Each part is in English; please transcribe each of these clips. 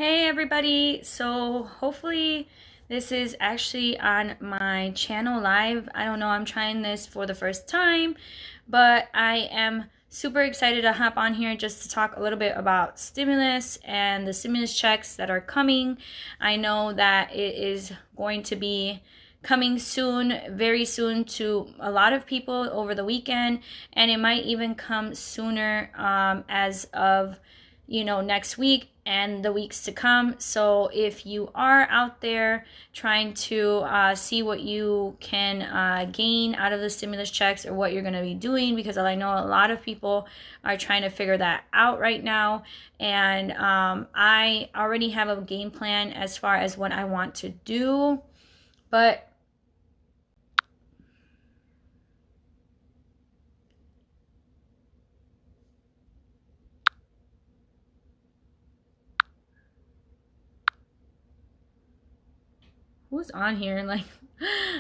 Hey everybody, so hopefully this is actually on my channel live. I don't know, I'm trying this for the first time, but I am super excited to hop on here just to talk a little bit about stimulus and the stimulus checks that are coming. I know that it is going to be coming soon, very soon, to a lot of people over the weekend, and it might even come sooner as of next week and the weeks to come. So if you are out there trying to see what you can gain out of the stimulus checks or what you're going to be doing, because I know a lot of people are trying to figure that out right now. And I already have a game plan as far as what I want to do. But who's on here? Like,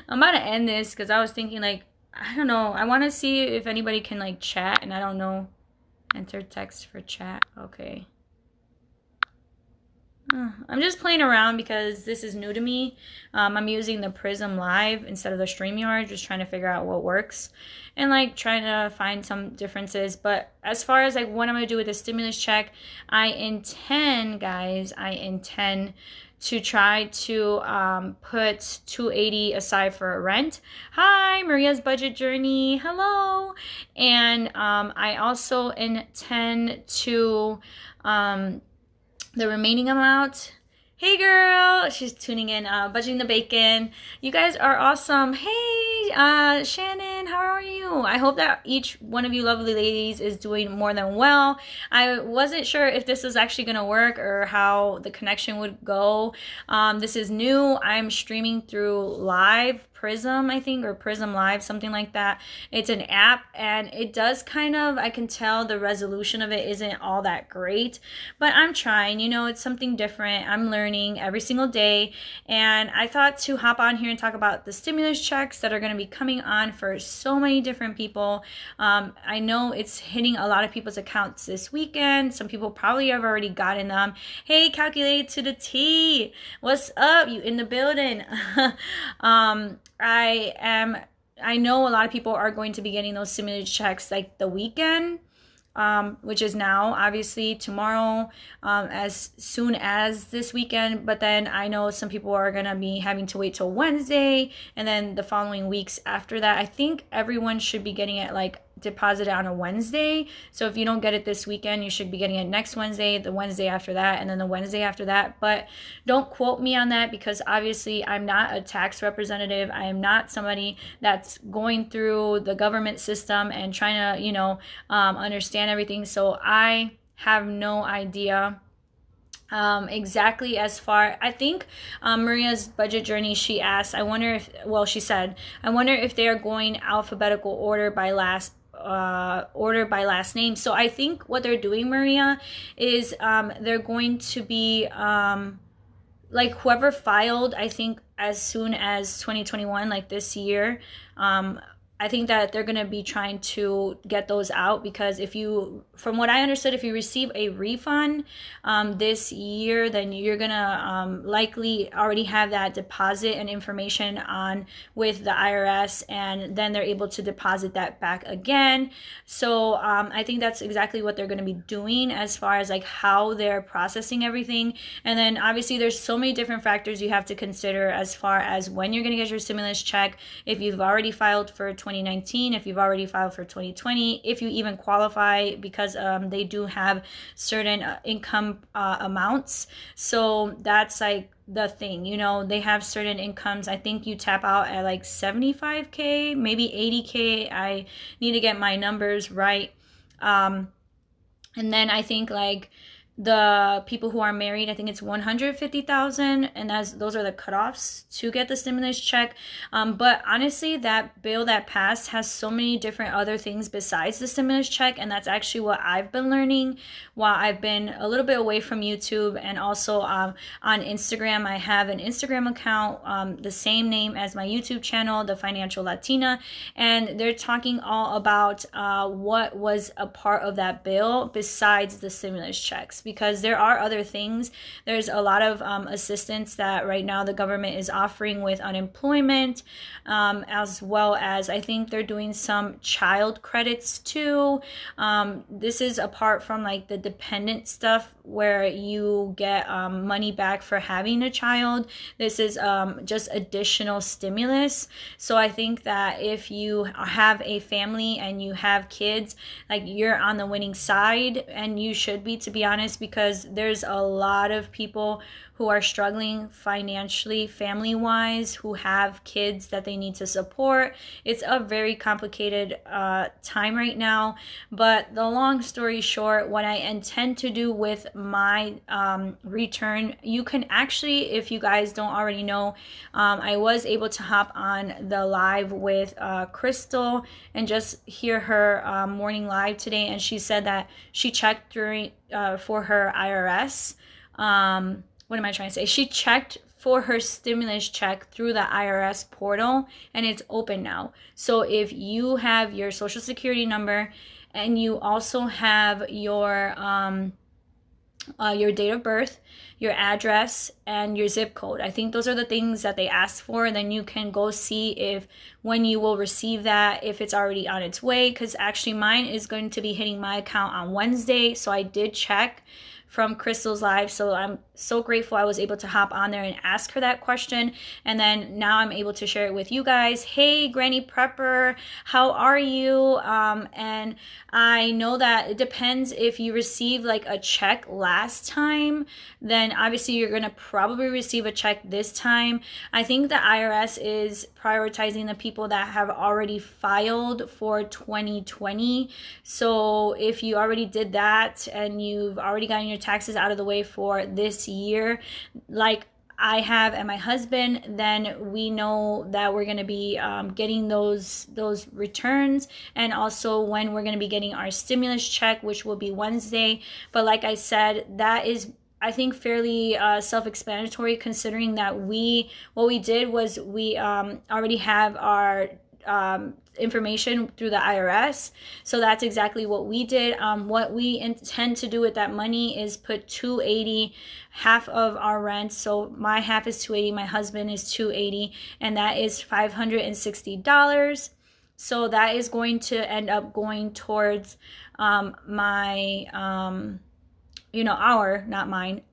I'm about to end this because I was thinking, like, I don't know. I want to see if anybody can, like, chat, and I don't know. Enter text for chat. Okay. I'm just playing around because this is new to me. I'm using the Prism Live instead of the StreamYard, just trying to figure out what works and like trying to find some differences. But as far as like what I'm going to do with the stimulus check, I intend to try to put 280 aside for rent. Hi, Maria's Budget Journey. Hello. And I also intend to the remaining amount. Hey girl, she's tuning in, budgeting the bacon. You guys are awesome. Hey, Shannon, how are you? I hope that each one of you lovely ladies is doing more than well. I wasn't sure if this was actually gonna work or how the connection would go. This is new. I'm streaming through Live Prism, I think, or Prism Live, something like that. It's an app, and it does kind of, I can tell the resolution of it isn't all that great, but I'm trying. It's something different. I'm learning every single day, and I thought to hop on here and talk about the stimulus checks that are going to be coming on for so many different people. I know it's hitting a lot of people's accounts this weekend. Some people probably have already gotten them. Hey, calculate to the T. What's up? You in the building? I know a lot of people are going to be getting those stimulus checks like the weekend, which is now, obviously tomorrow, as soon as this weekend. But then I know some people are going to be having to wait till Wednesday, and then the following weeks after that. I think everyone should be getting it like deposited on a Wednesday. So if you don't get it this weekend, you should be getting it next Wednesday, the Wednesday after that, and then the Wednesday after that. But don't quote me on that, because obviously I'm not a tax representative. I am not somebody that's going through the government system and trying to, understand everything. So I have no idea exactly. As far, I think Maria's Budget Journey, she asked, she said, I wonder if they are going alphabetical order by last name. So I think what they're doing, Maria, is they're going to be like whoever filed, I think as soon as 2021, like this year, I think that they're going to be trying to get those out, because from what I understood, if you receive a refund this year, then you're going to likely already have that deposit and information on with the IRS, and then they're able to deposit that back again. So I think that's exactly what they're going to be doing as far as like how they're processing everything. And then obviously there's so many different factors you have to consider as far as when you're going to get your stimulus check. If you've already filed for 2019, if you've already filed for 2020, if you even qualify, because they do have certain income amounts. So that's like the thing, they have certain incomes. I think you tap out at like 75K, maybe 80K. I need to get my numbers right. And then I think like the people who are married, I think it's 150,000, and those are the cutoffs to get the stimulus check. But honestly, that bill that passed has so many different other things besides the stimulus check, and that's actually what I've been learning while I've been a little bit away from YouTube, and also on Instagram. I have an Instagram account, the same name as my YouTube channel, The Financial Latina, and they're talking all about what was a part of that bill besides the stimulus checks, because there are other things. There's a lot of assistance that right now the government is offering with unemployment, as well as I think they're doing some child credits too. This is apart from like the dependent stuff where you get money back for having a child. This is just additional stimulus. So I think that if you have a family and you have kids, like, you're on the winning side, and you should be, to be honest, because there's a lot of people who are struggling financially, family wise, who have kids that they need to support. It's a very complicated time right now. But the long story short, what I intend to do with my return, you can actually, if you guys don't already know, I was able to hop on the live with Crystal and just hear her morning live today, and she said that she checked during for her IRS. What am I trying to say? She checked for her stimulus check through the IRS portal, and it's open now. So if you have your social security number and you also have your date of birth, your address, and your zip code. I think those are the things that they ask for. And then you can go see if when you will receive that, if it's already on its way. Because actually mine is going to be hitting my account on Wednesday. So I did check from Crystal's live. So I'm so grateful I was able to hop on there and ask her that question. And then now I'm able to share it with you guys. Hey, Granny Prepper, how are you? And I know that it depends. If you received like a check last time, then obviously you're going to probably receive a check this time. I think the IRS is prioritizing the people that have already filed for 2020. So if you already did that and you've already gotten your taxes out of the way for this year, like I have and my husband, then we know that we're going to be getting those returns, and also when we're going to be getting our stimulus check, which will be Wednesday. But like I said, that is, I think, fairly self-explanatory, considering that what we did was we already have our information through the IRS. So that's exactly what we did. What we intend to do with that money is put $280, half of our rent. So my half is $280, my husband is $280, and that is $560. So that is going to end up going towards my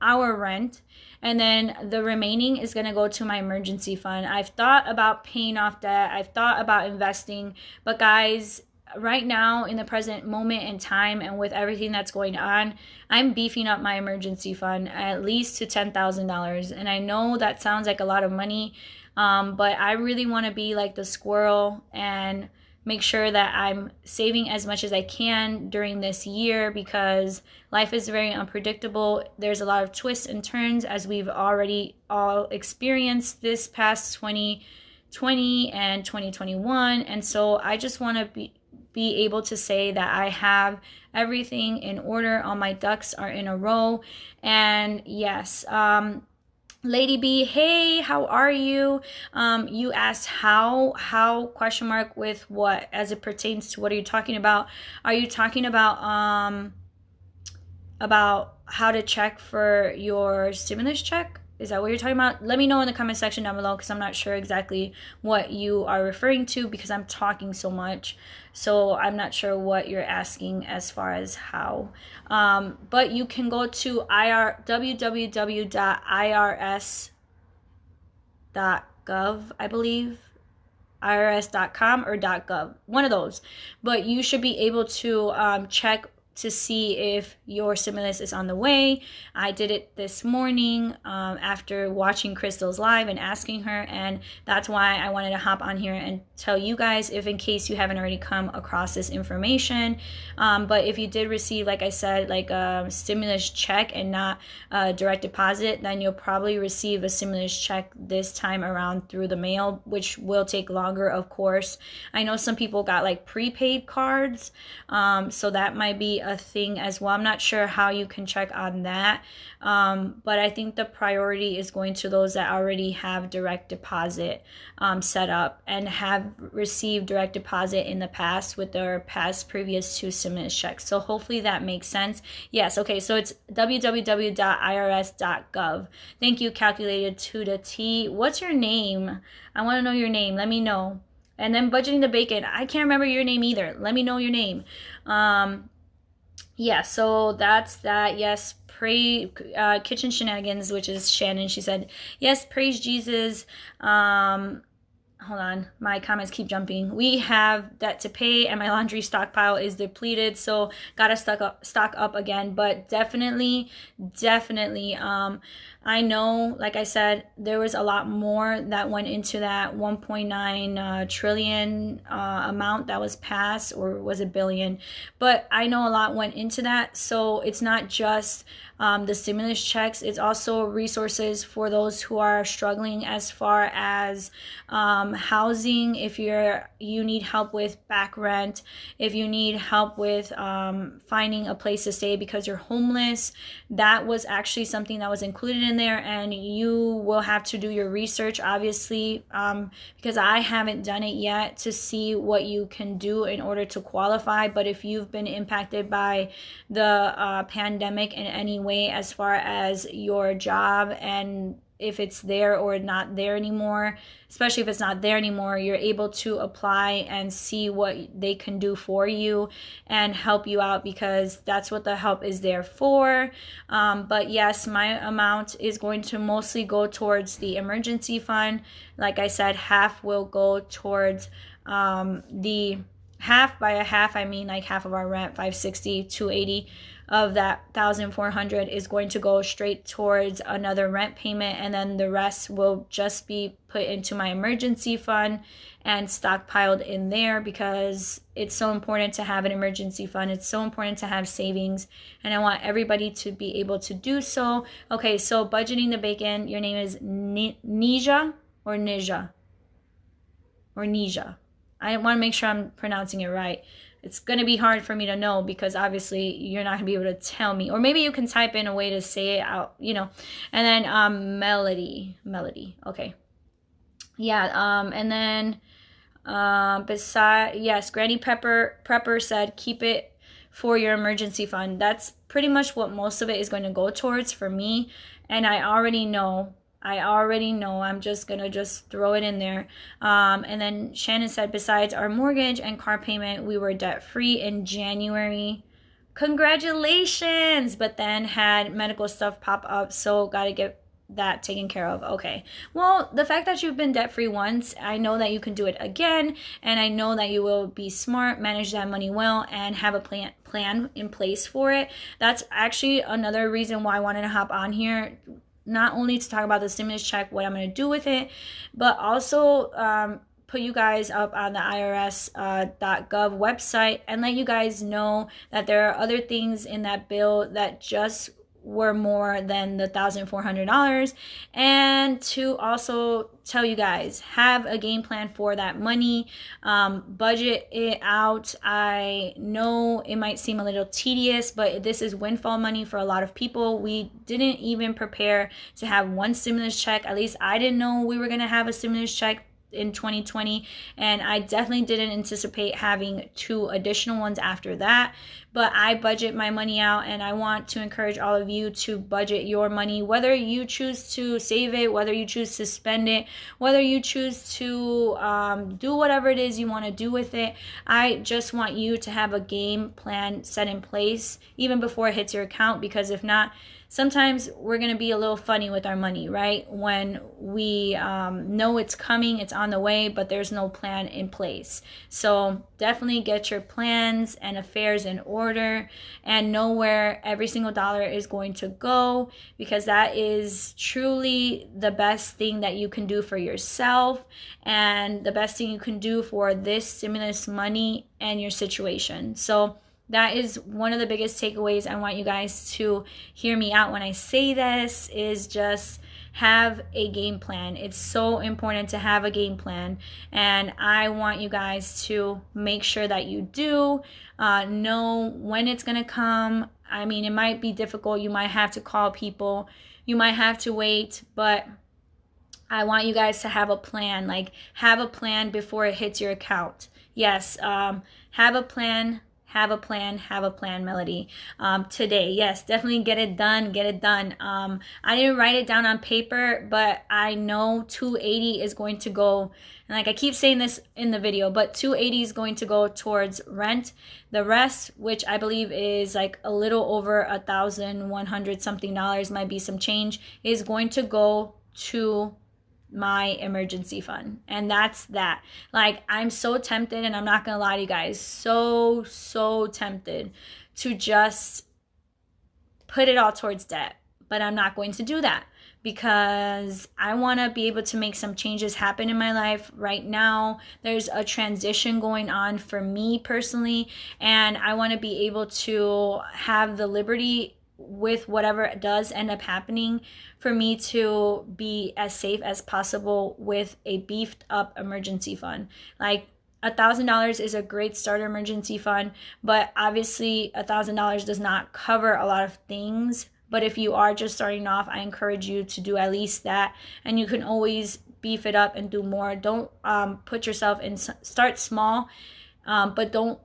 our rent. And then the remaining is going to go to my emergency fund. I've thought about paying off debt. I've thought about investing. But guys, right now in the present moment in time and with everything that's going on, I'm beefing up my emergency fund at least to $10,000. And I know that sounds like a lot of money, but I really want to be like the squirrel and make sure that I'm saving as much as I can during this year, because life is very unpredictable. There's a lot of twists and turns, as we've already all experienced this past 2020 and 2021. And so I just want to be able to say that I have everything in order. All my ducks are in a row. And yes, Lady B, hey, how are you? You asked how question mark with what, as it pertains to what are you talking about? Are you talking about how to check for your stimulus check? Is that what you're talking about? Let me know in the comment section down below, because I'm not sure exactly what you are referring to, because I'm talking so much. So I'm not sure what you're asking as far as how. But you can go to www.irs.gov, I believe. irs.com or .gov, one of those. But you should be able to check to see if your stimulus is on the way. I did it this morning after watching Crystal's live and asking her, and that's why I wanted to hop on here and tell you guys, if in case you haven't already come across this information. But if you did receive, like I said, like a stimulus check and not a direct deposit, then you'll probably receive a stimulus check this time around through the mail, which will take longer, of course. I know some people got like prepaid cards, so that might be a thing as well. I'm not sure how you can check on that, but I think the priority is going to those that already have direct deposit set up and have received direct deposit in the past with their past previous 2 stimulus checks. So hopefully that makes sense. Yes, okay, so it's www.irs.gov. Thank you, calculated to the T. What's your name? I want to know your name. Let me know. And then budgeting the bacon. I can't remember your name either. Let me know your name. Yeah, so that's that. Yes, pray kitchen shenanigans, which is Shannon. She said, yes, praise Jesus. Hold on, my comments keep jumping. We have debt to pay and my laundry stockpile is depleted, so gotta stock up again. But definitely I know, like I said, there was a lot more that went into that 1.9 trillion amount that was passed, or was it billion? But I know a lot went into that, so it's not just the stimulus checks. It's also resources for those who are struggling as far as housing. If you need help with back rent, if you need help with finding a place to stay because you're homeless, that was actually something that was included in there, and you will have to do your research, obviously, because I haven't done it yet to see what you can do in order to qualify. But if you've been impacted by the pandemic in any way as far as your job, and if it's there or not there anymore, especially if it's not there anymore, you're able to apply and see what they can do for you and help you out, because that's what the help is there for. But yes, my amount is going to mostly go towards the emergency fund. Like I said, half will go towards the half. By a half, I mean like half of our rent, 560, 280 of that 1,400 is going to go straight towards another rent payment, and then the rest will just be put into my emergency fund and stockpiled in there, because it's so important to have an emergency fund. It's so important to have savings, and I want everybody to be able to do so. Okay, so budgeting the bacon, your name is Nija or Nija? Or Nija. I want to make sure I'm pronouncing it right. It's going to be hard for me to know, because obviously you're not going to be able to tell me. Or maybe you can type in a way to say it out, you know. And then Melody. Okay. Yeah, and then yes, Granny Prepper said keep it for your emergency fund. That's pretty much what most of it is going to go towards for me. And I already know. I'm just going to throw it in there. And then Shannon said, besides our mortgage and car payment, we were debt free in January. Congratulations! But then had medical stuff pop up, so got to get that taken care of. Okay. Well, the fact that you've been debt free once, I know that you can do it again, and I know that you will be smart, manage that money well, and have a plan in place for it. That's actually another reason why I wanted to hop on here. Not only to talk about the stimulus check, what I'm going to do with it, but also put you guys up on the irs.gov website and let you guys know that there are other things in that bill that just were more than the $1,400, and to also tell you guys, have a game plan for that money, budget it out. I know it might seem a little tedious, but this is windfall money for a lot of people. We didn't even prepare to have one stimulus check. At least I didn't know we were going to have a stimulus check in 2020, and I definitely didn't anticipate having 2 additional ones after that. But I budget my money out, and I want to encourage all of you to budget your money, whether you choose to save it, whether you choose to spend it, whether you choose to do whatever it is you want to do with it. I just want you to have a game plan set in place even before it hits your account, because if not, sometimes we're going to be a little funny with our money, right? When we know it's coming, it's on the way, but there's no plan in place. So definitely get your plans and affairs in order and know where every single dollar is going to go, because that is truly the best thing that you can do for yourself and the best thing you can do for this stimulus money and your situation. So that is one of the biggest takeaways. I want you guys to hear me out when I say this, is just have a game plan. It's so important to have a game plan, and I want you guys to make sure that you do know when it's gonna come. I mean, it might be difficult. You might have to call people. You might have to wait, but I want you guys to have a plan. Like, have a plan before it hits your account. Yes, have a plan. Have a plan, have a plan, Melody. Today, yes, definitely get it done, get it done. I didn't write it down on paper, but I know 280 is going to go, and like I keep saying this in the video, but 280 is going to go towards rent. The rest, which I believe is like a little over $1,100 something dollars, might be some change, is going to go to my emergency fund. And that's that. Like, I'm so tempted, and I'm not gonna lie to you guys, so tempted to just put it all towards debt, but I'm not going to do that because I want to be able to make some changes happen in my life. Right now there's a transition going on for me personally, and I want to be able to have the liberty with whatever does end up happening for me to be as safe as possible with a beefed up emergency fund. Like, $1,000 is a great starter emergency fund, but obviously $1,000 does not cover a lot of things. But if you are just starting off, I encourage you to do at least that, and you can always beef it up and do more. Don't put yourself in, start small, but don't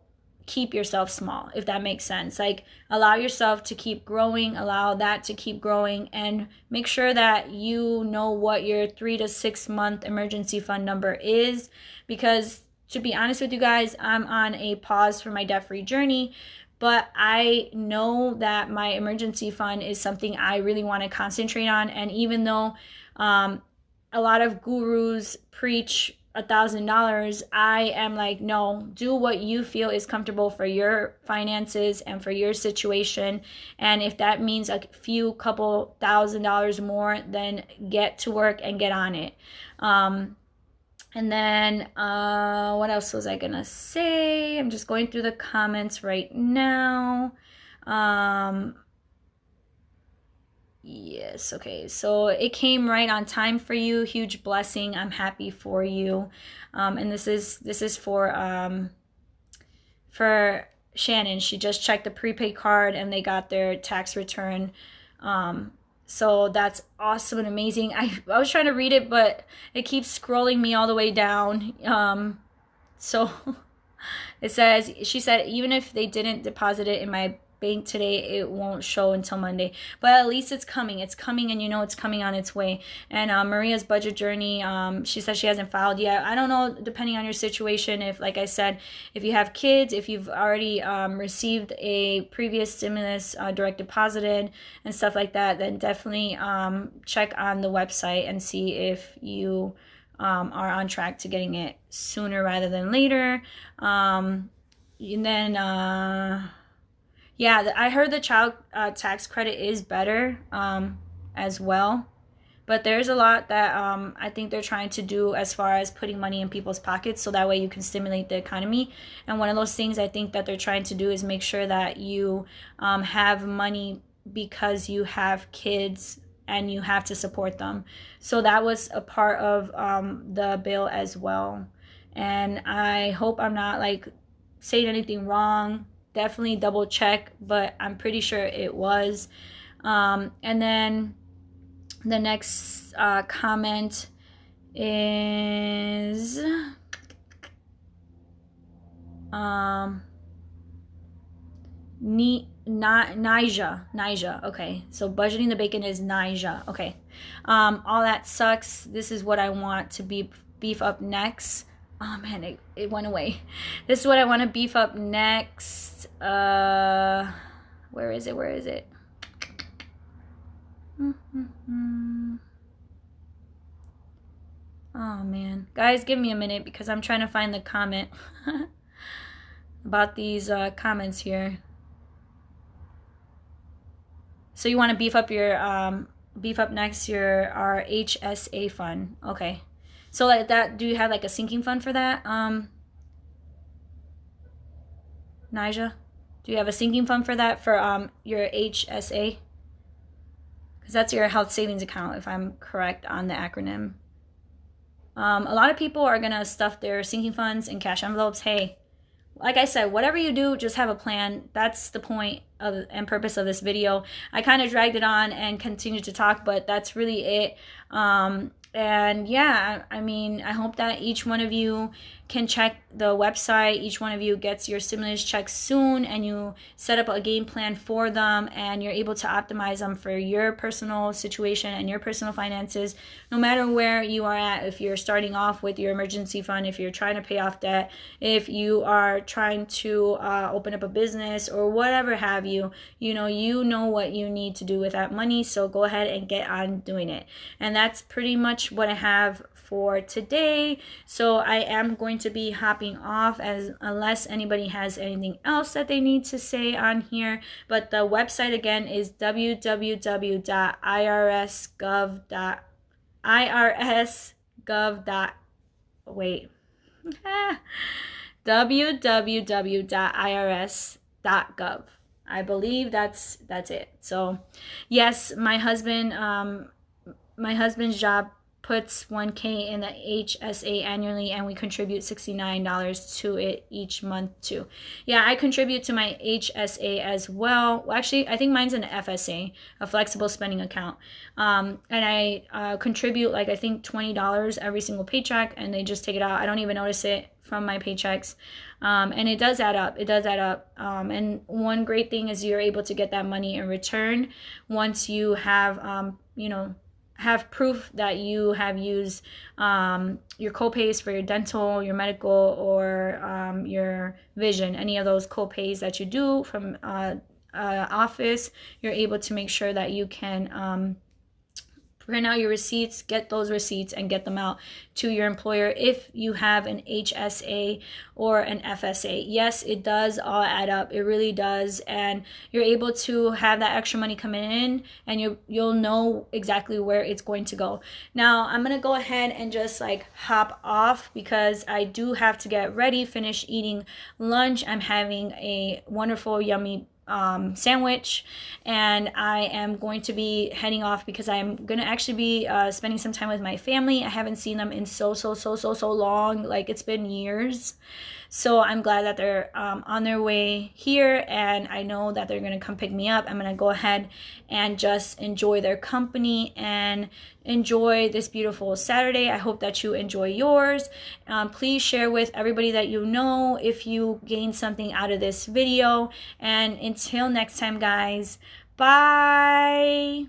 keep yourself small, if that makes sense. Like, allow yourself to keep growing, allow that to keep growing, and make sure that you know what your 3 to 6 month emergency fund number is. Because to be honest with you guys, I'm on a pause for my debt-free journey, but I know that my emergency fund is something I really want to concentrate on. And even though a lot of gurus preach $1,000, I am like, no, do what you feel is comfortable for your finances and for your situation. And if that means a few couple $1,000s more, then get to work and get on it. And then what else was I gonna say? I'm just going through the comments right now. Yes, okay, so it came right on time for you. Huge blessing. I'm happy for you. And this is for Shannon. She just checked the prepaid card and they got their tax return. So that's awesome and amazing. I was trying to read it, but it keeps scrolling me all the way down. So it says, she said, even if they didn't deposit it in my bank today, it won't show until Monday, but at least it's coming, and you know it's coming on its way. And Maria's budget journey, she says she hasn't filed yet. I don't know, depending on your situation, if, like I said, if you have kids, if you've already received a previous stimulus direct deposited and stuff like that, then definitely check on the website and see if you are on track to getting it sooner rather than later. And then yeah, I heard the child tax credit is better as well. But there's a lot that I think they're trying to do as far as putting money in people's pockets, so that way you can stimulate the economy. And one of those things I think that they're trying to do is make sure that you have money because you have kids and you have to support them. So that was a part of the bill as well. And I hope I'm not like saying anything wrong. Definitely double check, but I'm pretty sure it was. And then the next comment is Nija. Okay, so budgeting the bacon is Nija. Okay, all that sucks. This is what I want to beef up next. Oh man, it went away. This is what I want to beef up next. Where is it? Oh man, guys, give me a minute because I'm trying to find the comment about these comments here. So you want to beef up our HSA fund. Okay. So like that, do you have like a sinking fund for that? Nija, do you have a sinking fund for that for your HSA? because that's your health savings account, if I'm correct on the acronym. A lot of people are going to stuff their sinking funds in cash envelopes. Hey, like I said, whatever you do, just have a plan. That's the point of and purpose of this video. I kind of dragged it on and continued to talk, but that's really it. And yeah, I mean, I hope that each one of you can check the website. Each one of you gets your stimulus checks soon, and you set up a game plan for them, and you're able to optimize them for your personal situation and your personal finances, no matter where you are at. If you're starting off with your emergency fund, if you're trying to pay off debt, if you are trying to open up a business or whatever have you, you know what you need to do with that money. So go ahead and get on doing it. And that's pretty much what I have for today. So I am going to be hopping off unless anybody has anything else that they need to say on here. But the website again is www.irs.gov. I believe that's it. So yes, my husband's job puts $1,000 in the HSA annually, and we contribute $69 to it each month too. Yeah, I contribute to my HSA as well. Actually, I think mine's an FSA, a flexible spending account. And I contribute I think $20 every single paycheck, and they just take it out. I don't even notice it from my paychecks. And it does add up. And one great thing is you're able to get that money in return once you have, have proof that you have used your copays for your dental, your medical, or your vision. Any of those copays that you do from office, you're able to make sure that you can print out your receipts, get those receipts, and get them out to your employer if you have an HSA or an FSA. Yes, it does all add up. It really does. And you're able to have that extra money coming in, and you'll know exactly where it's going to go. Now, I'm going to go ahead and just hop off because I do have to get ready, finish eating lunch. I'm having a wonderful, yummy sandwich, and I am going to be heading off because I'm going to actually be spending some time with my family. I haven't seen them in so long. It's been years. So I'm glad that they're on their way here, and I know that they're going to come pick me up. I'm going to go ahead and just enjoy their company and enjoy this beautiful Saturday. I hope that you enjoy yours. Please share with everybody that you know if you gained something out of this video. And until next time, guys, bye.